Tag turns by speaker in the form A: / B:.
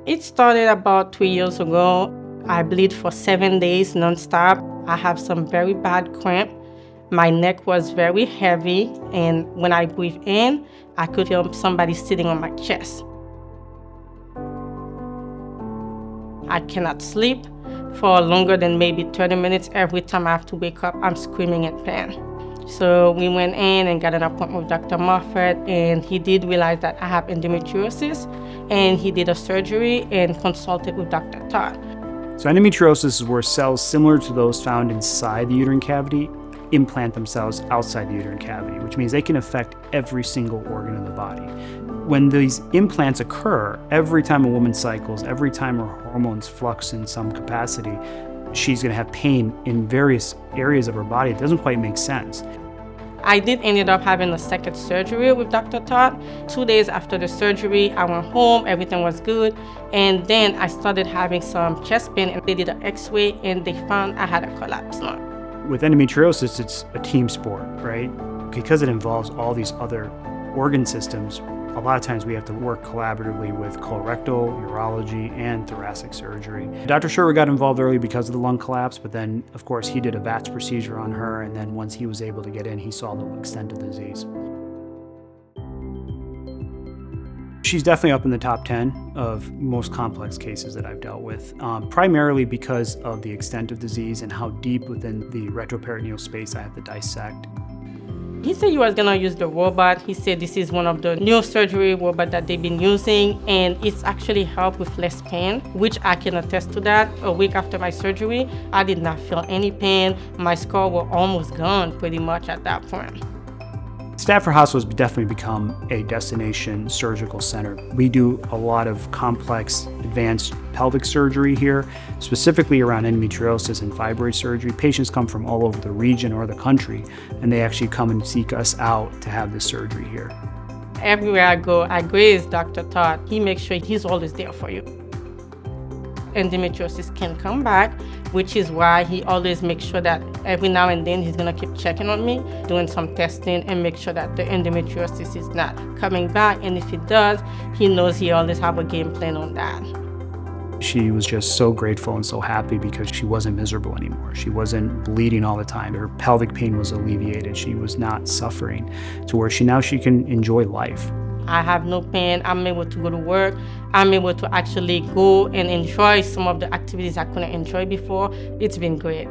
A: It started about 2 years ago. I bleed for 7 days nonstop. I have some very bad cramp. My neck was very heavy, and when I breathe in, I could feel somebody sitting on my chest. I cannot sleep for longer than maybe 30 minutes. Every time I have to wake up, I'm screaming in pain. So we went in and got an appointment with Dr. Moffat, and he did realize that I have endometriosis, and he did a surgery and consulted with Dr. Thott.
B: So endometriosis is where cells similar to those found inside the uterine cavity implant themselves outside the uterine cavity, which means they can affect every single organ in the body. When these implants occur, every time a woman cycles, every time her hormones flux in some capacity, she's going to have pain in various areas of her body. It doesn't quite make sense.
A: I did ended up having a second surgery with Dr. Thott. 2 days after the surgery, I went home, everything was good, and then I started having some chest pain, and they did an x-ray, and they found I had a collapsed lung.
B: With endometriosis, it's a team sport, right? Because it involves all these other organ systems, a lot of times we have to work collaboratively with colorectal, urology, and thoracic surgery. Dr. Sherwood got involved early because of the lung collapse, but then, of course, he did a VATS procedure on her, and then once he was able to get in, he saw the extent of the disease. She's definitely up in the top 10 of most complex cases that I've dealt with, primarily because of the extent of disease and how deep within the retroperitoneal space I have to dissect.
A: He said he was gonna use the robot. He said this is one of the neurosurgery robots that they've been using, and it's actually helped with less pain, which I can attest to that. A week after my surgery, I did not feel any pain. My scar was almost gone pretty much at that point.
B: Stafford Hospital has definitely become a destination surgical center. We do a lot of complex, advanced pelvic surgery here, specifically around endometriosis and fibroid surgery. Patients come from all over the region or the country, and they actually come and seek us out to have this surgery here.
A: Everywhere I go, I graze Dr. Thott. He makes sure he's always there for you. Endometriosis can come back, which is why he always makes sure that every now and then he's gonna keep checking on me, doing some testing, and make sure that the endometriosis is not coming back. And if it does, he knows he always have a game plan on that.
B: She was just so grateful and so happy because she wasn't miserable anymore. She wasn't bleeding all the time. Her pelvic pain was alleviated. She was not suffering to where now she can enjoy life.
A: I have no pain. I'm able to go to work. I'm able to actually go and enjoy some of the activities I couldn't enjoy before. It's been great.